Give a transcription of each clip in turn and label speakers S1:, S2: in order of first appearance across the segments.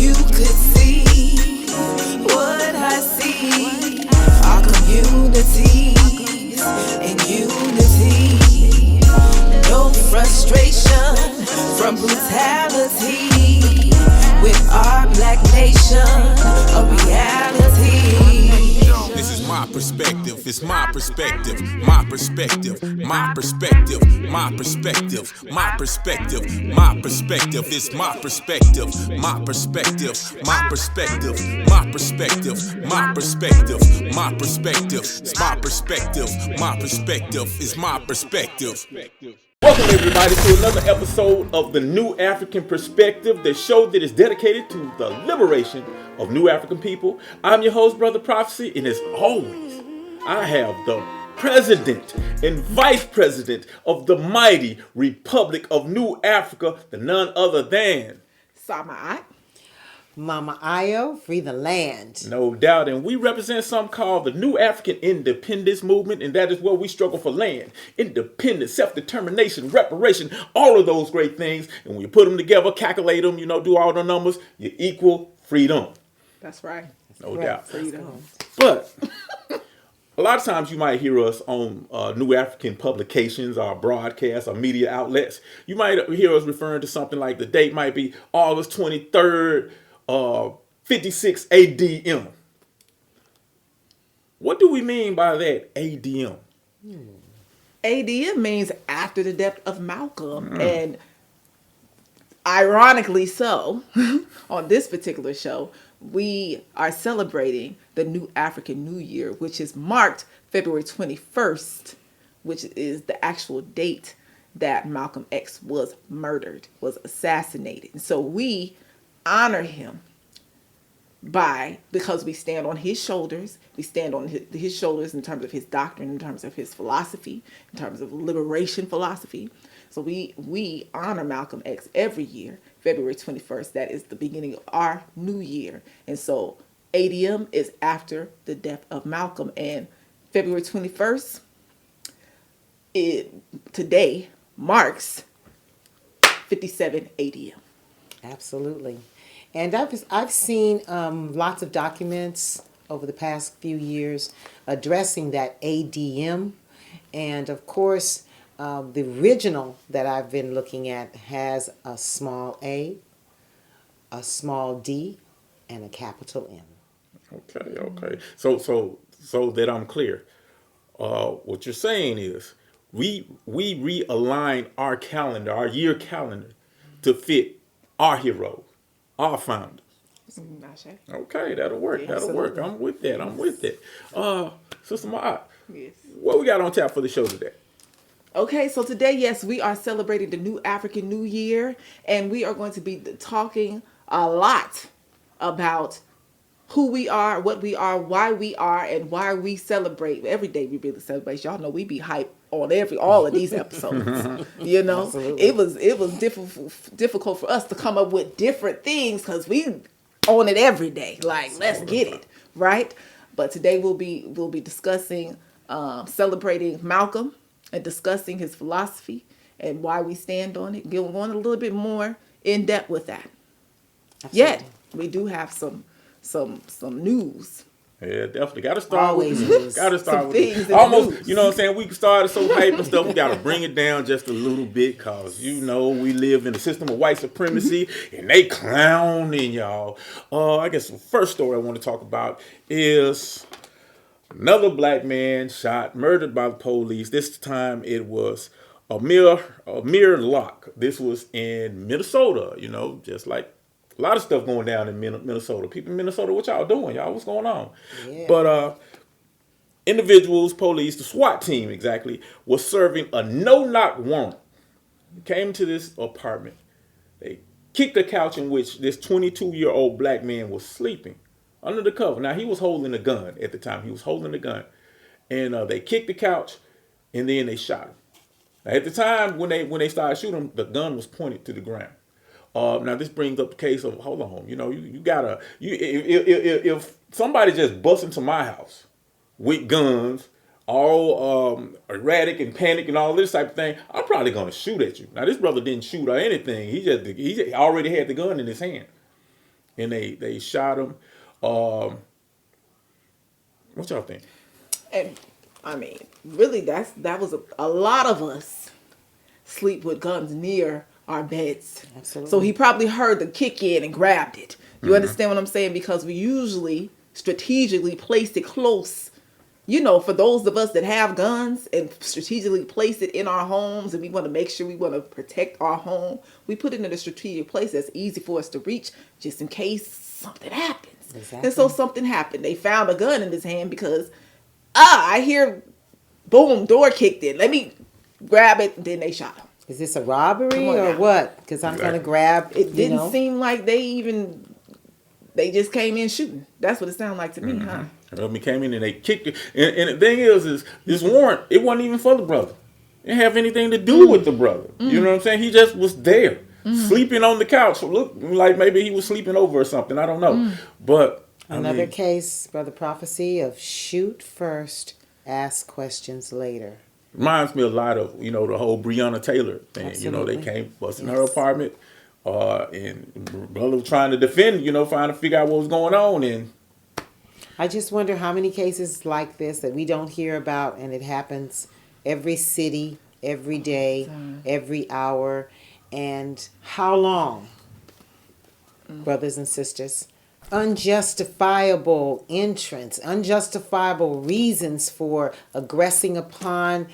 S1: you could see what I see, our communities in unity, no frustration from brutality, with our black nation a reality.
S2: This is my perspective, it's my perspective, my perspective, my perspective, my perspective, my perspective, my perspective, it's my perspective, my perspective, my perspective, my perspective, my perspective, my perspective, it's my perspective, my perspective, is my perspective.
S3: Welcome everybody to another episode of the New African Perspective, the show that is dedicated to the liberation of new African people. I'm your host, Brother Prophecy, and as always, I have the President and Vice President of the mighty Republic of New Africa, the none other than
S4: Sama'at.
S5: Mama Ayo, free the land.
S3: No doubt, and we represent something called the New African Independence Movement, and that is where we struggle for land, independence, self-determination, reparation, all of those great things. And when you put them together, calculate them, do all the numbers, you equal freedom.
S4: That's right.
S3: No doubt.
S4: Freedom.
S3: But a lot of times you might hear us on New African publications or broadcasts or media outlets. You might hear us referring to something like the date might be August 23rd, 56 ADM. What do we mean by that, ADM?
S4: ADM means after the death of Malcolm. And ironically so, on this particular show, we are celebrating the New African New Year, which is marked February 21st, which is the actual date that Malcolm X was murdered, was assassinated. And so we honor him because we stand on his shoulders. We stand on his shoulders in terms of his doctrine, in terms of his philosophy, in terms of liberation philosophy. So we honor Malcolm X every year, February 21st. That is the beginning of our new year. And so ADM is after the death of Malcolm. And February 21st, today marks 57 ADM.
S5: Absolutely. And I've seen lots of documents over the past few years addressing that ADM. And of course, the original that I've been looking at has a small a small d, and a capital M.
S3: Okay. So that I'm clear, what you're saying is we realign our calendar, our year calendar, to fit our heroes, our founders. Okay, that'll work. That'll work. I'm with that. Sister Ma,
S4: Yes.
S3: what we got on tap for the show today?
S4: Okay, so today, yes, we are celebrating the New African New Year, and we are going to be talking a lot about who we are, what we are, why we are, and why we celebrate. Every day we really celebrate. Y'all know we be hyped on all of these episodes.
S5: Absolutely.
S4: It was difficult for us to come up with different things because we on it every day. Like, let's get it right. But today we'll be discussing celebrating Malcolm and discussing his philosophy and why we stand on it. Going a little bit more in depth with that.
S5: Absolutely.
S4: Yet we do have some news.
S3: Yeah, definitely. Got to start
S5: Always
S3: with
S5: is.
S3: Got to start
S4: Some
S3: with
S4: things in the
S3: almost.
S4: news.
S3: You know what I'm saying? We started so hype and stuff. We got to bring it down just a little bit because we live in a system of white supremacy and they clowning y'all. I guess the first story I want to talk about is another black man shot, murdered by the police. This time it was Amir Locke. This was in Minnesota. Just like a lot of stuff going down in Minnesota. People in Minnesota, what y'all doing? Y'all, what's going on?
S5: Yeah.
S3: But individuals, police, the SWAT team exactly, was serving a no-knock warrant. Came to this apartment. They kicked the couch in which this 22-year-old black man was sleeping under the cover. Now, he was holding a gun at the time. He was holding a gun. And they kicked the couch, and then they shot him. Now, at the time, when they started shooting him, the gun was pointed to the ground. Now this brings up the case of, hold on, you gotta, if somebody just busts into my house with guns, all erratic and panic and all this type of thing, I'm probably gonna shoot at you. Now this brother didn't shoot or anything. He already had the gun in his hand. and they shot him. What y'all think?
S4: And I mean, really, that was a lot of us sleep with guns near our beds.
S5: Absolutely.
S4: So he probably heard the kick in and grabbed it. You understand what I'm saying? Because we usually strategically place it close. You know, for those of us that have guns and strategically place it in our homes, and we want to make sure we want to protect our home, we put it in a strategic place that's easy for us to reach just in case something happens.
S5: Exactly.
S4: And so something happened. They found a gun in his hand because, I hear, boom, door kicked in. Let me grab it. And then they shot him.
S5: Is this a robbery
S4: Come on
S5: or
S4: now.
S5: what? Because I'm going to grab,
S4: It didn't seem like they just came in shooting. That's what it sounded like to me, huh?
S3: He came in and they kicked it. And the thing is this warrant, it wasn't even for the brother. It didn't have anything to do with the brother. You know what I'm saying? He just was there, sleeping on the couch. So look, like maybe he was sleeping over or something. I don't know. But
S5: Another case, Brother Prophecy, of shoot first, ask questions later.
S3: reminds me a lot of, the whole Breonna Taylor thing.
S5: Absolutely.
S3: They came busting her apartment, and brother was trying to defend, trying to figure out what was going on. And
S5: I just wonder how many cases like this that we don't hear about, and it happens every city, every day, every hour, and how long, brothers and sisters? Unjustifiable entrance, unjustifiable reasons for aggressing upon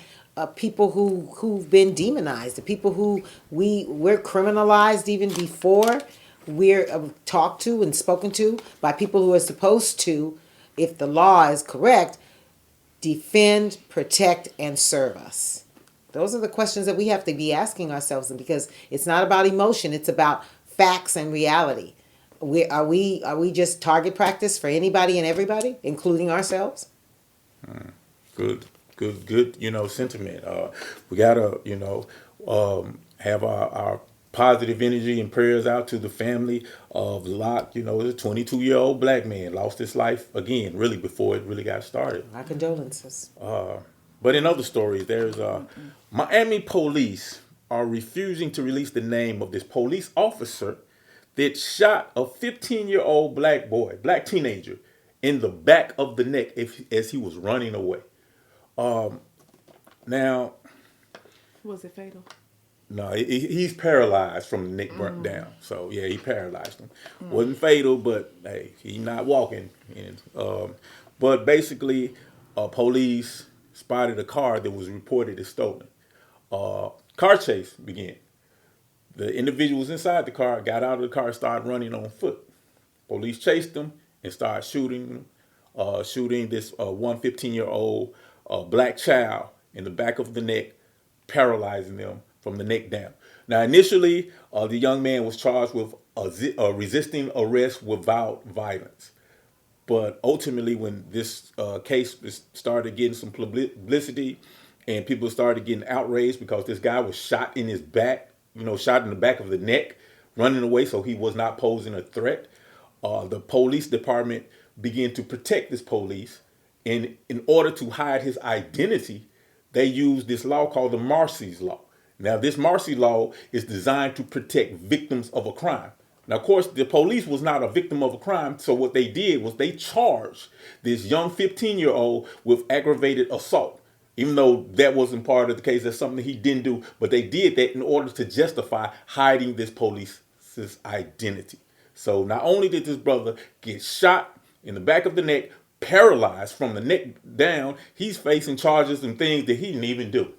S5: people who've been demonized, the people who we're criminalized even before we're talked to and spoken to by people who are supposed to, if the law is correct, defend, protect, and serve us. Those are the questions that we have to be asking ourselves, and because it's not about emotion, it's about facts and reality. Are we just target practice for anybody and everybody, including ourselves?
S3: good, sentiment. We gotta, have our positive energy and prayers out to the family of Lot. The 22-year-old black man lost his life again, really before it really got started.
S5: My condolences.
S3: But in other stories, there's Miami police are refusing to release the name of this police officer that shot a 15-year-old black teenager, in the back of the neck as he was running away. Now,
S4: Was it fatal?
S3: no, he's paralyzed from the neck burnt down. So yeah, he paralyzed him. Wasn't fatal, but hey, he's not walking. And but basically, police spotted a car that was reported as stolen. Car chase began. The individuals inside the car got out of the car and started running on foot. Police chased them and started shooting this 15-year-old black child in the back of the neck, paralyzing them from the neck down. Now, initially, the young man was charged with resisting arrest without violence. But ultimately, when this case started getting some publicity and people started getting outraged because this guy was shot in his back, shot in the back of the neck, running away, so he was not posing a threat, the police department began to protect this police. And in order to hide his identity, they used this law called the Marsy's Law. Now, this Marcy Law is designed to protect victims of a crime. Now, of course, the police was not a victim of a crime, so what they did was they charged this young 15-year-old with aggravated assault. Even though that wasn't part of the case, that's something he didn't do, but they did that in order to justify hiding this police's identity. So not only did this brother get shot in the back of the neck, paralyzed from the neck down, he's facing charges and things that he didn't even do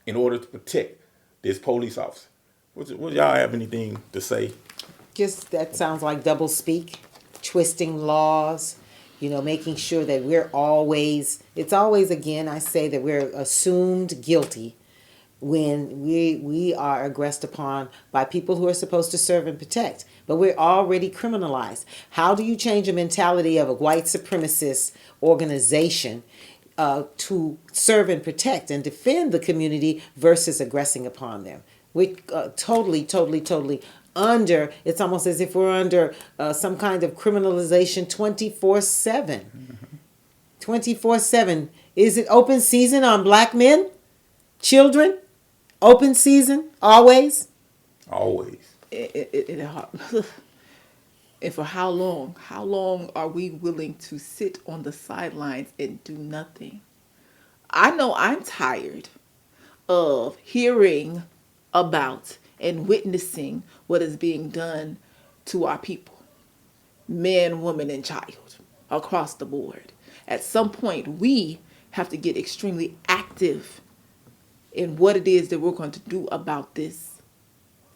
S3: in order to protect this police officer. Would y'all have anything to say?
S5: Just that sounds like double speak, twisting laws, making sure that it's always, again, I say that we're assumed guilty when we are aggressed upon by people who are supposed to serve and protect. But we're already criminalized. How do you change a mentality of a white supremacist organization to serve and protect and defend the community versus aggressing upon them? We're totally under, it's almost as if we're under some kind of criminalization 24/7. 24/7. Is it open season on black men? Children? Open season? Always?
S3: Always.
S4: And for how long? How long are we willing to sit on the sidelines and do nothing? I know I'm tired of hearing about and witnessing what is being done to our people, man, woman, and child, across the board. At some point, we have to get extremely active in what it is that we're going to do about this,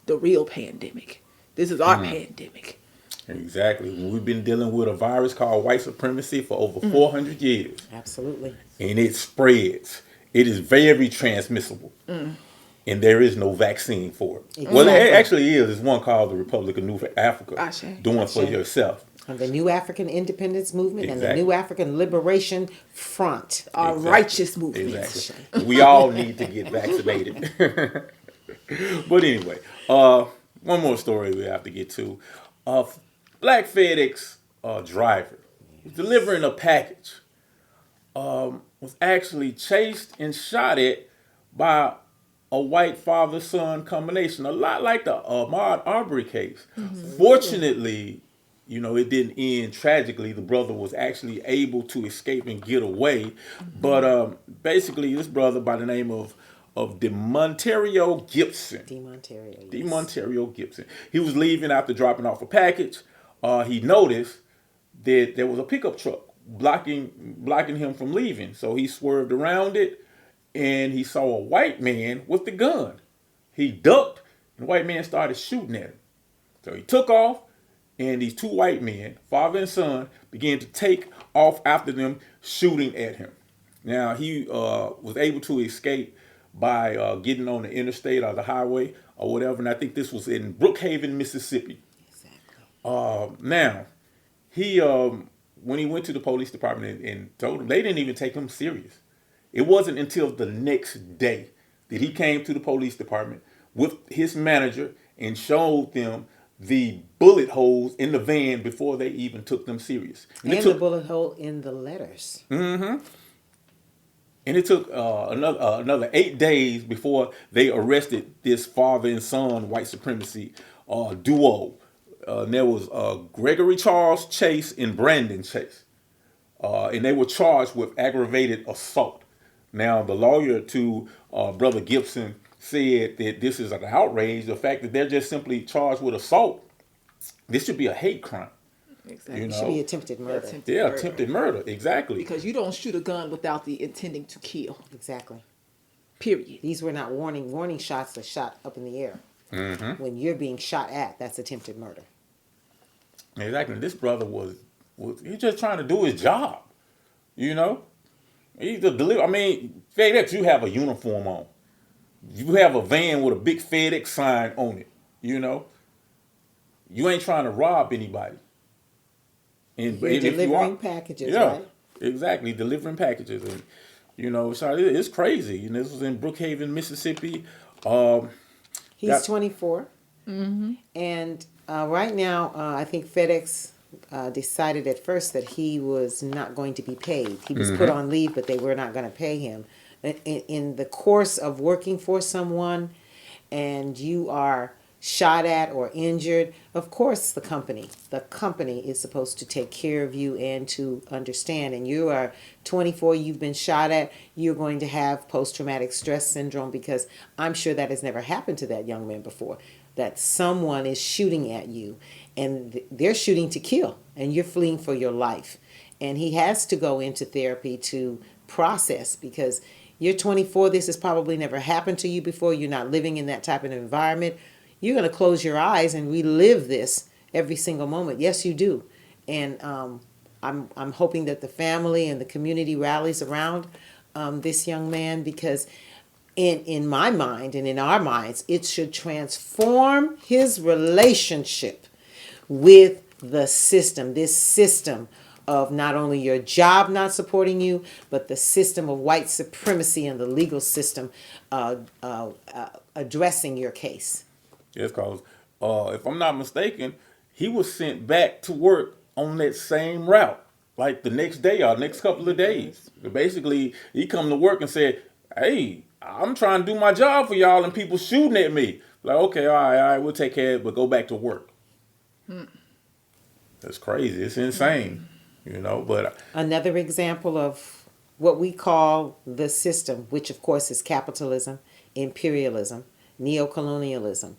S4: the real pandemic. This is our pandemic.
S3: Exactly. We've been dealing with a virus called white supremacy for over 400 years.
S5: Absolutely.
S3: And it spreads. It is very transmissible. And there is no vaccine for it.
S5: Exactly.
S3: Well, it actually is. There's one called the Republic of New Africa.
S4: Ashe.
S3: Doing for
S5: Ashe.
S3: yourself.
S5: And the New African Independence Movement and the
S3: Exactly.
S5: New African Liberation Front.
S4: Our
S3: Exactly.
S4: righteous movement.
S3: Exactly. We all need to get vaccinated. But anyway, one more story we have to get to. Black FedEx driver was delivering a package. Was actually chased and shot at by a white father-son combination, a lot like the Ahmaud Arbery case. Fortunately, it didn't end tragically. The brother was actually able to escape and get away. But basically, this brother by the name of DeMontario Gibson. DeMontario Gibson. He was leaving after dropping off a package. He noticed that there was a pickup truck blocking him from leaving. So he swerved around it, and he saw a white man with the gun. He ducked, and the white man started shooting at him. So he took off, and these two white men, father and son, began to take off after them, shooting at him. Now, he was able to escape by getting on the interstate or the highway or whatever, and I think this was in Brookhaven, Mississippi. Now, he when he went to the police department and told them, they didn't even take him serious. It wasn't until the next day that he came to the police department with his manager and showed them the bullet holes in the van before they even took them serious.
S5: And the bullet hole in the letters.
S3: And it took another 8 days before they arrested this father and son white supremacy duo. There was Gregory Charles Chase and Brandon Chase. And they were charged with aggravated assault. Now, the lawyer to Brother Gibson said that this is an outrage. The fact that they're just simply charged with assault, this should be a hate crime.
S4: Exactly.
S5: It should be attempted murder.
S3: Attempted murder. Exactly.
S4: Because you don't shoot a gun without the intending to kill.
S5: Exactly.
S4: Period.
S5: These were not warning shots are shot up in the air. When you're being shot at, that's attempted murder.
S3: Exactly. This brother was he's just trying to do his job. He's a deliver. I mean, FedEx, you have a uniform on. You have a van with a big FedEx sign on it. You ain't trying to rob anybody. And
S5: You're delivering packages, right?
S3: Exactly, delivering packages, and so it's crazy. This was in Brookhaven, Mississippi.
S5: He's 24, and right now, I think FedEx decided at first that he was not going to be paid. He was put on leave, but they were not going to pay him. In the course of working for someone, and you are shot at or injured, of course the company is supposed to take care of you and to understand. And you are 24, you've been shot at, you're going to have post-traumatic stress syndrome, because I'm sure that has never happened to that young man before, that someone is shooting at you and they're shooting to kill and you're fleeing for your life. And he has to go into therapy to process, because you're 24, this has probably never happened to you before, you're not living in that type of environment. You're going to close your eyes and relive this every single moment. Yes, you do. And I'm hoping that the family and the community rallies around this young man, because in my mind and in our minds, it should transform his relationship with the system, this system of not only your job not supporting you, but the system of white supremacy and the legal system addressing your case.
S3: Yes, because if I'm not mistaken, he was sent back to work on that same route, like the next day or next couple of days. Basically, he come to work and said, "Hey, I'm trying to do my job for y'all, and people shooting at me." Like, okay, all right, we'll take care of it, but go back to work. It's crazy. It's insane. You know, but
S5: Another example of what we call the system, which of course is capitalism, imperialism, neocolonialism.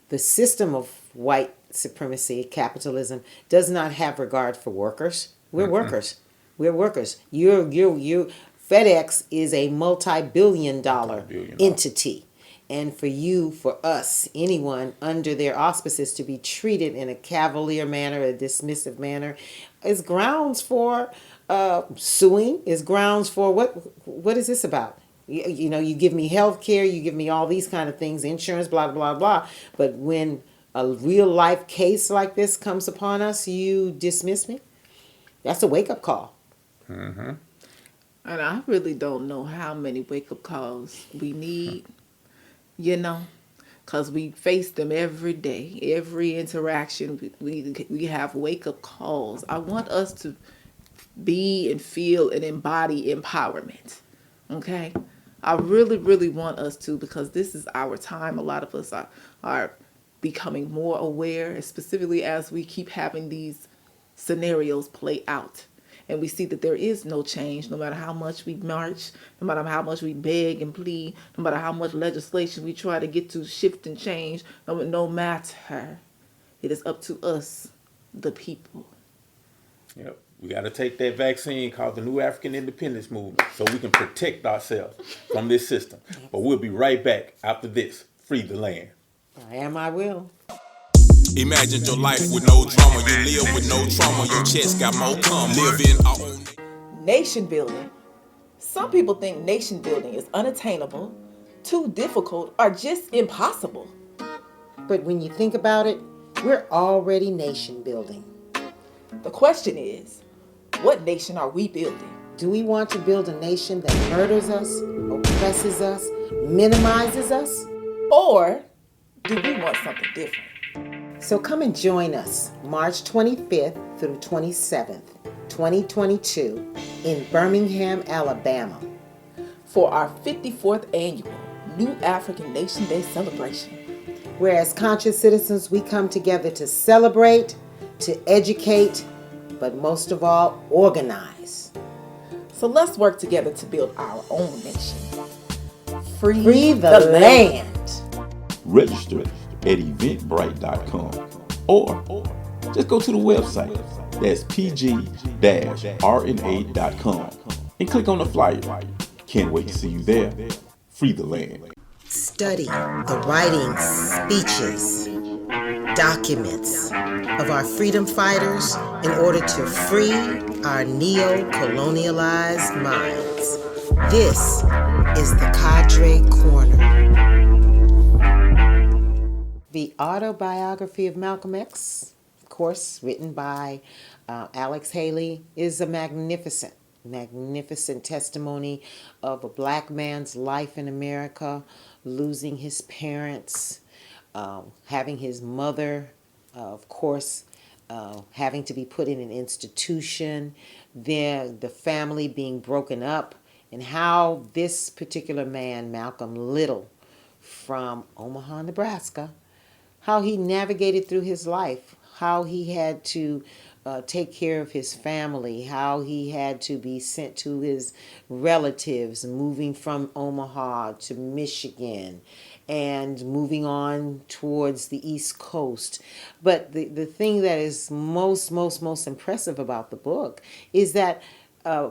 S5: The system of white supremacy, capitalism, does not have regard for workers. We're workers. We're workers. You FedEx is a multi-billion-dollar entity. And for us, anyone under their auspices to be treated in a cavalier manner, a dismissive manner, is grounds for suing, is grounds for what is this about? You know, you give me health care, you give me all these kind of things, insurance, blah, blah, blah. But when a real life case like this comes upon us, you dismiss me? That's a wake-up call.
S4: And I really don't know how many wake-up calls we need, you know, because we face them every day. Every interaction, we have wake-up calls. I want us to be and feel and embody empowerment, okay? I really, really want us to, because this is our time. A lot of us are becoming more aware, specifically as we keep having these scenarios play out. And we see that there is no change, no matter how much we march, no matter how much we beg and plead, no matter how much legislation we try to get to shift and change, no matter. It is up to us, the people.
S3: yep, we got to take that vaccine called the New African Independence Movement so we can protect ourselves from this system. But we'll be right back after this. Free the land.
S5: I will.
S2: Imagine your life with no drama. You live with no trauma. Your chest got more cum. Live in our own.
S4: Nation building. Some people think nation building is unattainable, too difficult, or just impossible.
S5: But when you think about it, we're already nation building.
S4: The question is, what nation are we building?
S5: Do we want to build a nation that murders us, oppresses us, minimizes us?
S4: Or do we want something different?
S5: So come and join us March 25th through 27th, 2022 in Birmingham, Alabama.
S4: For our 54th annual New African Nation Day celebration.
S5: Where as conscious citizens we come together to celebrate, to educate, but most of all, organize.
S4: So let's work together to build our own nation.
S5: Free the land.
S6: Register at eventbrite.com or just go to the website, that's pg-rna.com, and click on the flyer. Can't wait to see you there. Free the land.
S5: Study the writings, speeches, documents of our freedom fighters in order to free our neo-colonialized minds. This is the Cadre Corner. The autobiography of Malcolm X, of course, written by Alex Haley, is a magnificent testimony of a black man's life in America, losing his parents, having his mother, of course, having to be put in an institution, then the family being broken up, and how this particular man, Malcolm Little, from Omaha, Nebraska, how he navigated through his life, how he had to take care of his family, how he had to be sent to his relatives, moving from Omaha to Michigan and moving on towards the East Coast. But the thing that is most impressive about the book is that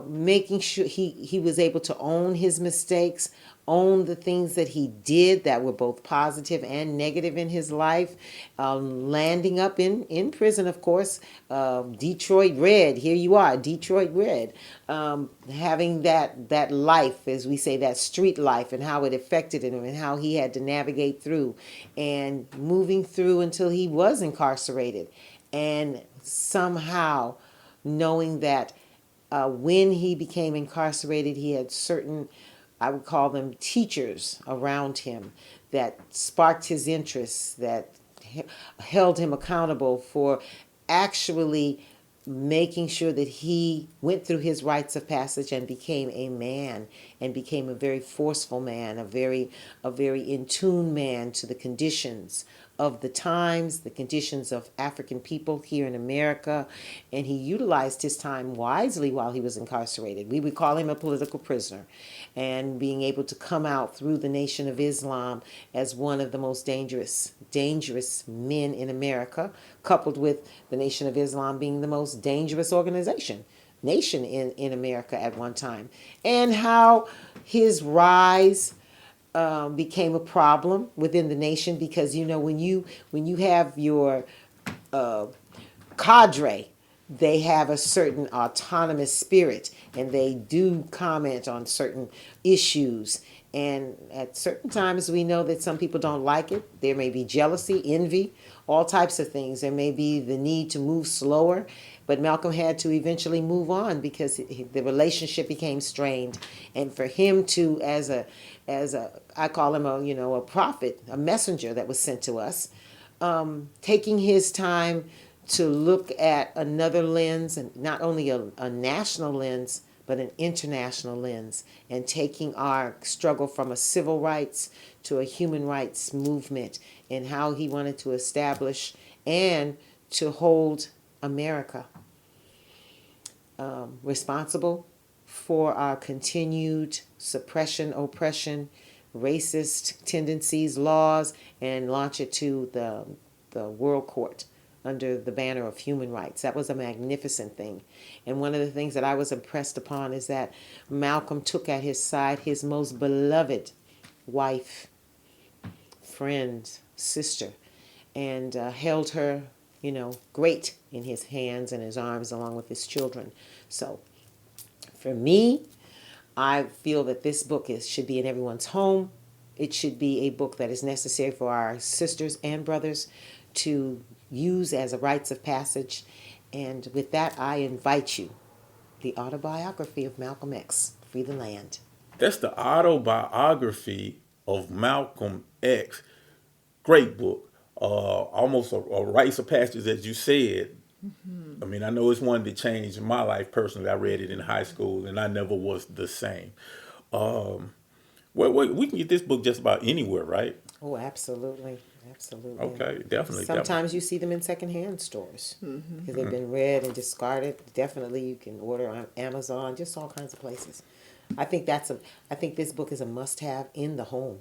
S5: making sure he was able to own his mistakes, own the things that he did that were both positive and negative in his life, landing up in prison, of course, Detroit Red, here you are, Detroit Red, having that life, as we say, that street life, and how it affected him and how he had to navigate through and moving through until he was incarcerated, and somehow knowing that when he became incarcerated, he had certain, I would call them teachers around him that sparked his interests, that held him accountable for actually making sure that he went through his rites of passage and became a man, and became a very forceful man, a very in tune man to the conditions of the times, the conditions of African people here in America, and he utilized his time wisely while he was incarcerated. We would call him a political prisoner, and being able to come out through the Nation of Islam as one of the most dangerous men in America, coupled with the Nation of Islam being the most dangerous nation in America at one time, and how his rise became a problem within the nation, because when you have your cadre, they have a certain autonomous spirit, and they do comment on certain issues. And at certain times, we know that some people don't like it. There may be jealousy, envy, all types of things. There may be the need to move slower, but Malcolm had to eventually move on because the relationship became strained. And for him to, as a I call him a prophet, a messenger that was sent to us, taking his time to look at another lens, and not only a national lens, but an international lens, and taking our struggle from a civil rights to a human rights movement, and how he wanted to establish and to hold America responsible for our continued suppression, oppression, racist tendencies, laws, and launch it to the World Court under the banner of human rights. That was a magnificent thing. And one of the things that I was impressed upon is that Malcolm took at his side his most beloved wife, friend, sister, and held her, great in his hands and his arms along with his children. So for me, I feel that this book should be in everyone's home. It should be a book that is necessary for our sisters and brothers to use as a rites of passage. And with that, I invite you, the autobiography of Malcolm X, Free the Land.
S3: That's the autobiography of Malcolm X. Great book. Almost a rites of passage, as you said. I mean, I know it's one that changed my life personally. I read it in high school, and I never was the same. We can get this book just about anywhere, right?
S5: Oh, absolutely. Absolutely.
S3: Okay, definitely.
S5: Sometimes you see them in secondhand stores because they've been read and discarded. Definitely, you can order on Amazon, just all kinds of places. I think this book is a must-have in the home,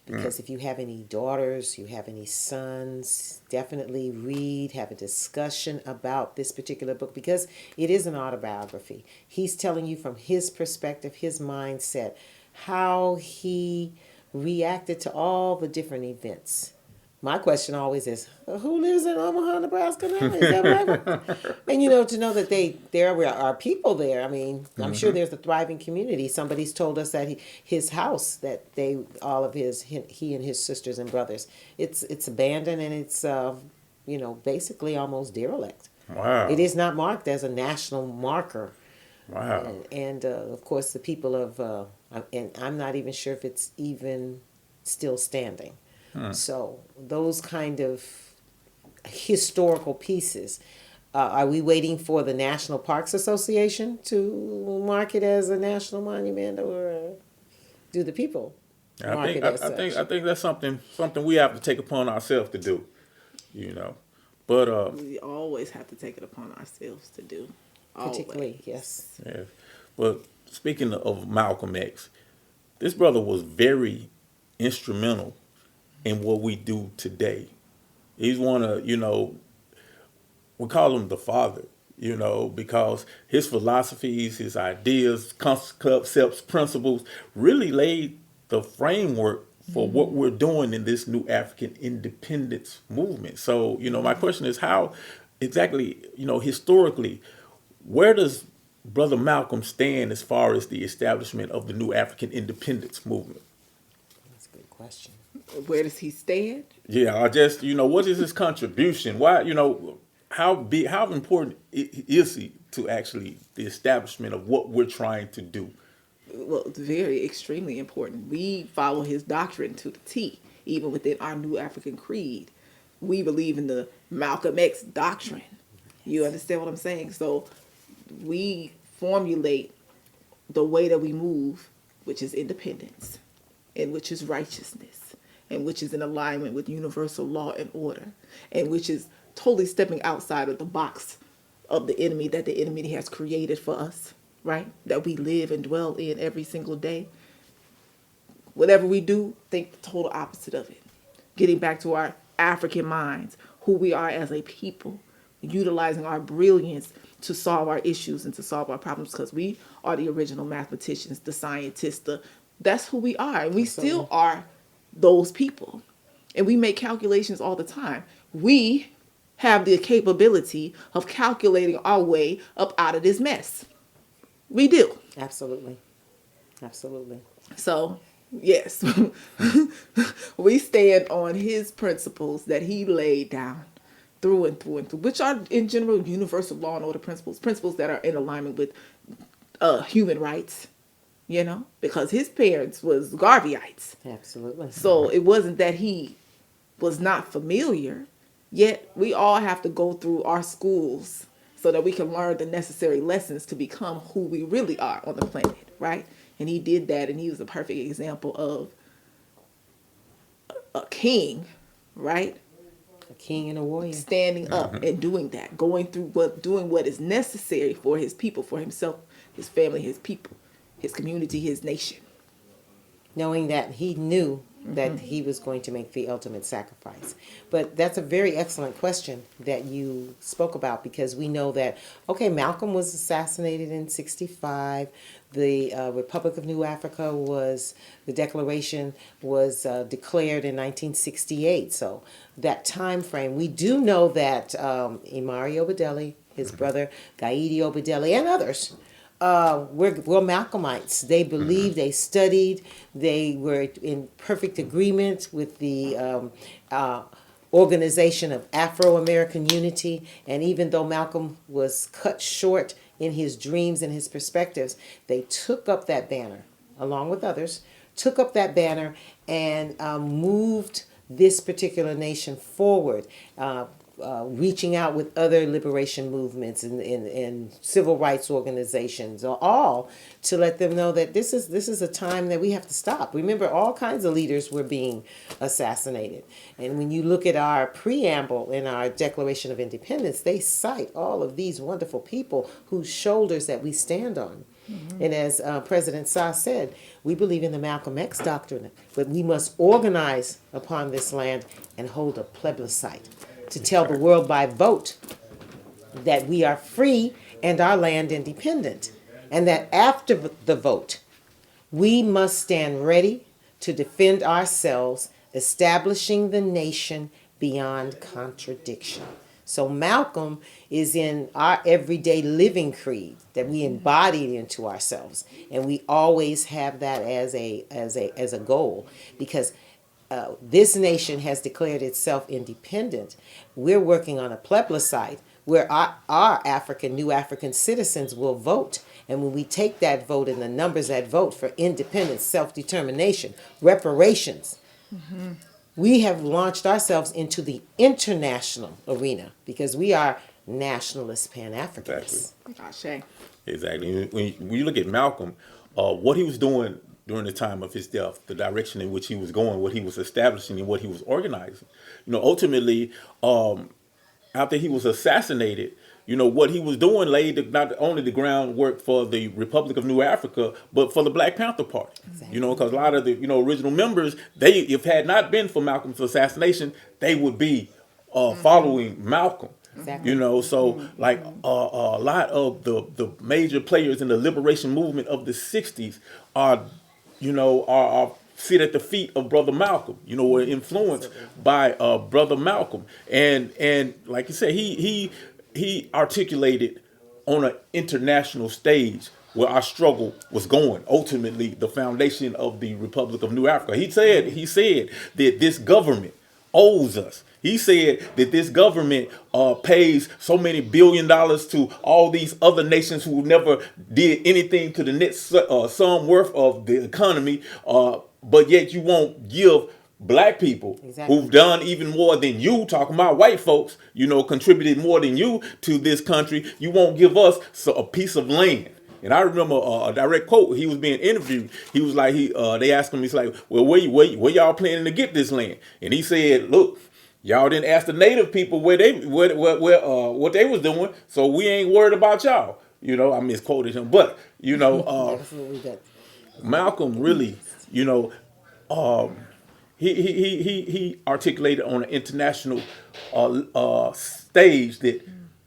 S5: because if you have any daughters, you have any sons, definitely read, have a discussion about this particular book, because it is an autobiography. He's telling you from his perspective, his mindset, how he reacted to all the different events. My question always is, who lives in Omaha, Nebraska now? Is that right? And to know that there are people there. I mean, I'm sure there's a thriving community. Somebody's told us that his house, that he and his sisters and brothers, it's abandoned, and it's basically almost derelict.
S3: Wow.
S5: It is not marked as a national marker.
S3: Wow.
S5: And of course, the people of and I'm not even sure if it's even still standing. So those kind of historical pieces, are we waiting for the National Parks Association to mark it as a national monument, or do the people mark it as such?
S3: I think that's something we have to take upon ourselves to do, But
S4: we always have to take it upon ourselves to do.
S5: Particularly,
S4: Always.
S5: yes.
S3: yeah. But speaking of Malcolm X, this brother was very instrumental in what we do today. He's one of, we call him the father, because his philosophies, his ideas, concepts, principles really laid the framework for what we're doing in this new African independence movement. So, my question is, how exactly, historically, where does Brother Malcolm stand as far as the establishment of the new African independence movement?
S5: That's a good question.
S4: Where does he stand?
S3: Yeah, I just, what is his contribution? Why, how important is he to actually the establishment of what we're trying to do?
S4: Well, it's very extremely important. We follow his doctrine to the T. Even within our New African Creed, we believe in the Malcolm X doctrine. You understand what I'm saying? So we formulate the way that we move, which is independence, and which is righteousness, and which is in alignment with universal law and order, and which is totally stepping outside of the box of the enemy that the enemy has created for us, right? That we live and dwell in every single day. Whatever we do, think the total opposite of it. Getting back to our African minds, who we are as a people, utilizing our brilliance to solve our issues and to solve our problems, because we are the original mathematicians, the scientists, that's who we are. And we still are those people. And we make calculations all the time. We have the capability of calculating our way up out of this mess. We do.
S5: Absolutely. Absolutely.
S4: So, yes, we stand on his principles that he laid down through and through and through, which are in general universal law and order principles, principles that are in alignment with human rights, you know, because his parents was Garveyites.
S5: Absolutely.
S4: So it wasn't that he was not familiar, yet we all have to go through our schools so that we can learn the necessary lessons to become who we really are on the planet, right? And he did that, and he was a perfect example of a king, right?
S5: A king and a warrior.
S4: Standing up and doing that, doing what is necessary for his people, for himself, his family, his people, his community, his nation.
S5: Knowing that he knew that he was going to make the ultimate sacrifice. But that's a very excellent question that you spoke about, because we know that, okay, Malcolm was assassinated in 65. The Republic of New Africa the declaration was declared in 1968. So that time frame, we do know that Imari Obadele, his brother Gaidi Obadele, and others were Malcolmites. They believed, they studied, they were in perfect agreement with the Organization of Afro-American Unity. And even though Malcolm was cut short in his dreams and his perspectives, they took up that banner, along with others, took up that banner and moved this particular nation forward, reaching out with other liberation movements and civil rights organizations, all to let them know that this is a time that we have to stop. Remember, all kinds of leaders were being assassinated. And when you look at our preamble in our Declaration of Independence, they cite all of these wonderful people whose shoulders that we stand on. Mm-hmm. And as President Sa said, we believe in the Malcolm X doctrine, but we must organize upon this land and hold a plebiscite to tell the world by vote that we are free and our land independent. And that after the vote, we must stand ready to defend ourselves, establishing the nation beyond contradiction. So Malcolm is in our everyday living creed that we embody into ourselves. And we always have that as a goal, because this nation has declared itself independent. We're working on a plebiscite where our New African citizens will vote. And when we take that vote and the numbers that vote for independence, self-determination, reparations, we have launched ourselves into the international arena, because we are nationalist Pan-Africanists.
S3: Exactly. When you look at Malcolm, what he was doing during the time of his death, the direction in which he was going, what he was establishing, and what he was organizing. Ultimately, after he was assassinated, what he was doing laid not only the groundwork for the Republic of New Africa, but for the Black Panther Party. Exactly. Because a lot of the original members, if had not been for Malcolm's assassination, they would be following Malcolm. Exactly. So like a lot of the major players in the liberation movement of the 60s are sit at the feet of Brother Malcolm, were influenced by Brother Malcolm. And like you said, he articulated on an international stage where our struggle was going. Ultimately, the foundation of the Republic of New Africa. He said that this government owes us. He said that this government pays so many $1 billion to all these other nations who never did anything to the net sum worth of the economy, but yet you won't give Black people who've done even more than you, talking about white folks, contributed more than you to this country. You won't give us a piece of land. And I remember a direct quote. He was being interviewed. He was like, they asked him, he's like, well, where y'all planning to get this land? And he said, look, y'all didn't ask the native people what they was doing, so we ain't worried about y'all. You know, I misquoted him, but you know, Malcolm really, you know, he articulated on an international stage that,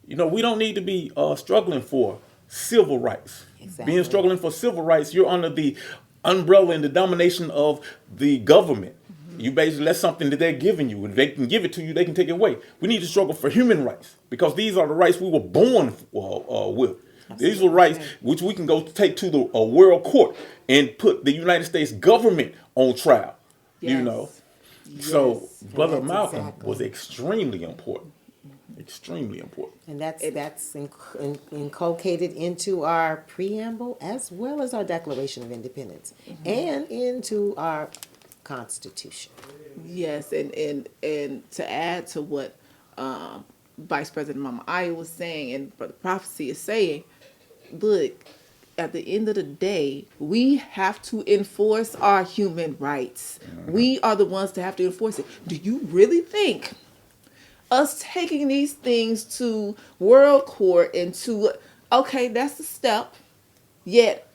S3: you know, we don't need to be struggling for civil rights. Exactly. Struggling for civil rights, you're under the umbrella and the domination of the government. You basically, that's something that they're giving you. If they can give it to you, they can take it away. We need to struggle for human rights because these are the rights we were born with. These are rights which we can go take to the world court and put the United States government on trial. Yes. You know, so Brother Malcolm was extremely important. Extremely important.
S5: And that's inculcated into our preamble as well as our Declaration of Independence and into our Constitution.
S4: Yes, and to add to what Vice President Mama Aya was saying and Brother Prophecy is saying, look, at the end of the day, we have to enforce our human rights. We are the ones that have to enforce it. Do you really think us taking these things to world court and to, okay, that's a step, yet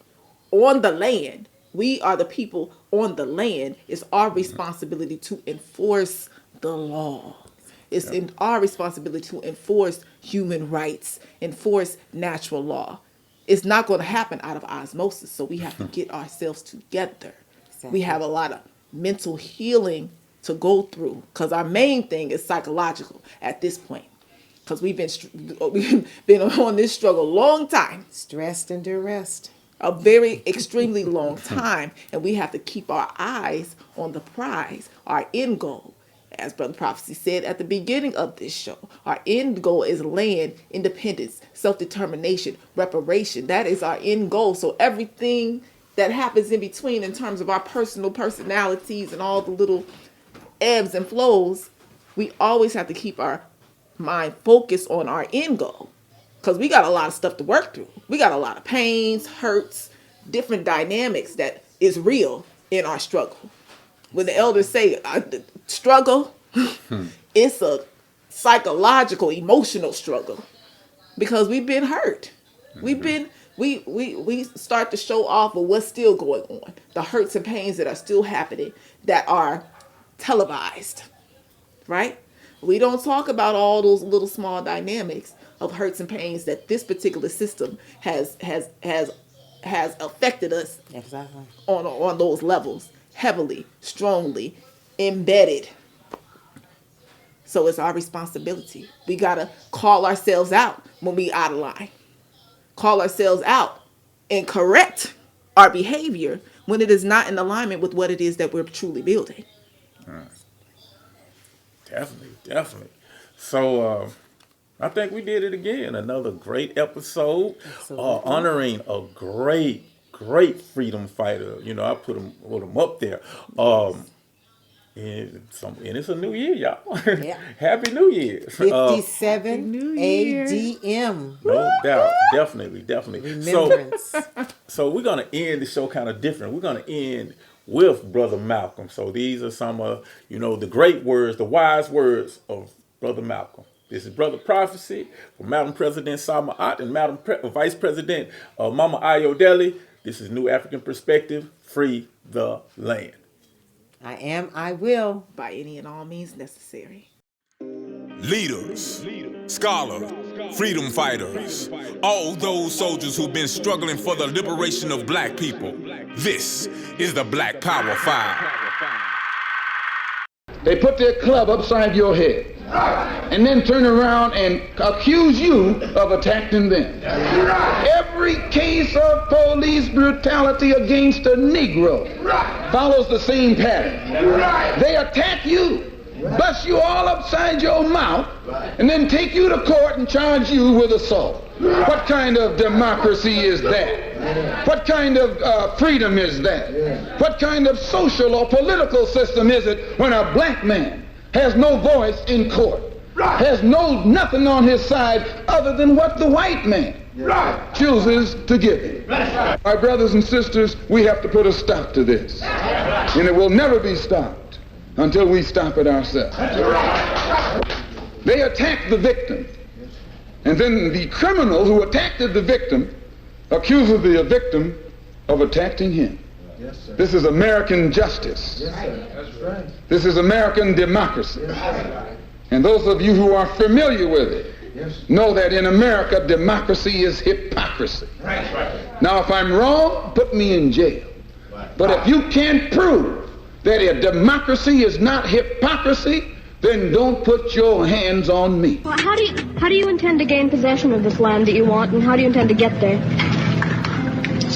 S4: on the land, we are the people on the land. It's our responsibility to enforce the law. It's in our responsibility to enforce human rights, enforce natural law. It's not going to happen out of osmosis, so we have to get ourselves together. Exactly. We have a lot of mental healing to go through because our main thing is psychological at this point. Because we've been on this struggle a long time.
S5: Stressed and duressed.
S4: A very extremely long time, and we have to keep our eyes on the prize, our end goal. As Brother Prophecy said at the beginning of this show, our end goal is land, independence, self-determination, reparation. That is our end goal. So everything that happens in between in terms of our personalities and all the little ebbs and flows, we always have to keep our mind focused on our end goal. Because we got a lot of stuff to work through. We got a lot of pains, hurts, different dynamics that is real in our struggle. When the elders say struggle, it's a psychological, emotional struggle. Because we've been hurt. We've been, we start to show off of what's still going on. The hurts and pains that are still happening that are televised. Right? We don't talk about all those little small dynamics of hurts and pains that this particular system has affected us
S5: exactly
S4: on those levels, heavily, strongly, embedded. So it's our responsibility. We gotta call ourselves out when we out of line. Call ourselves out and correct our behavior when it is not in alignment with what it is that we're truly building.
S3: Definitely. So I think we did it again. Another great episode, honoring a great freedom fighter. You know, I put him up there. And it's a new year, y'all. Yeah. Happy New Year.
S5: 57 ADM.
S3: No doubt. Definitely.
S5: Remembrance.
S3: So we're going to end the show kind of different. We're going to end with Brother Malcolm. So these are some of, the great words, the wise words of Brother Malcolm. This is Brother Prophecy from Madam President Salma Ott and Madam Vice President Mama Ayo Deli. This is New African Perspective. Free the land.
S5: I will.
S4: By any and all means necessary.
S2: Leaders, scholars, freedom fighters, all those soldiers who've been struggling for the liberation of black people. This is the Black Power 5.
S7: They put their club upside your head and then turn around and accuse you of attacking them. Every case of police brutality against a Negro follows the same pattern. They attack you, bust you all upside your mouth, and then take you to court and charge you with assault. What kind of democracy is that? What kind of freedom is that? What kind of social or political system is it when a black man has no voice in court? has nothing on his side other than what the white man chooses to give him. My brothers and sisters, we have to put a stop to this. And it will never be stopped until we stop it ourselves. They attack the victim. And then the criminal who attacked the victim accuses the victim of attacking him. Yes, sir. This is American justice. Yes, sir. That's right. This is American democracy. Yes, and those of you who are familiar with it know that in America, democracy is hypocrisy. Right. Now, if I'm wrong, put me in jail. But if you can't prove that a democracy is not hypocrisy, then don't put your hands on me.
S8: Well, how do you intend to gain possession of this land that you want, and how do you intend to get there?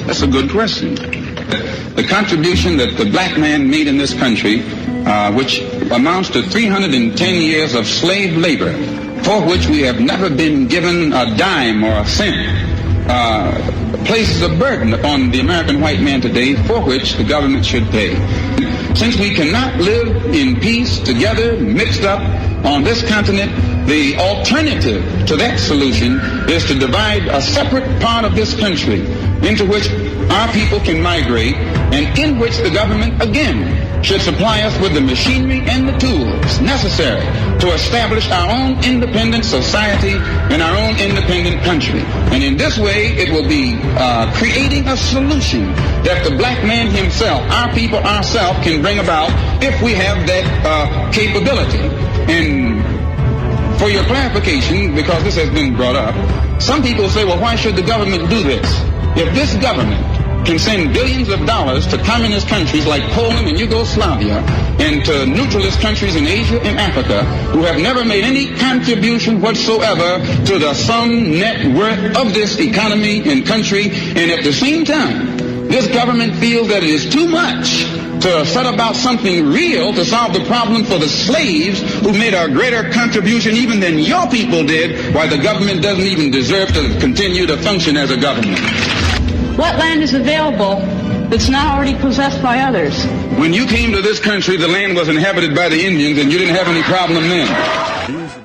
S7: That's a good question. The contribution that the black man made in this country, which amounts to 310 years of slave labor, for which we have never been given a dime or a cent, places a burden upon the American white man today for which the government should pay. Since we cannot live in peace together, mixed up on this continent, the alternative to that solution is to divide a separate part of this country into which our people can migrate, and in which the government, again, should supply us with the machinery and the tools necessary to establish our own independent society and our own independent country. And in this way, it will be creating a solution that the black man himself, our people, ourselves, can bring about if we have that capability. And for your clarification, because this has been brought up, some people say, well, why should the government do this? If this government can send billions of dollars to communist countries like Poland and Yugoslavia and to neutralist countries in Asia and Africa who have never made any contribution whatsoever to the sum net worth of this economy and country, and at the same time, this government feels that it is too much to set about something real to solve the problem for the slaves who made a greater contribution even than your people did, why the government doesn't even deserve to continue to function as a government.
S8: What land is available that's not already possessed by others?
S7: When you came to this country, the land was inhabited by the Indians, and you didn't have any problem then.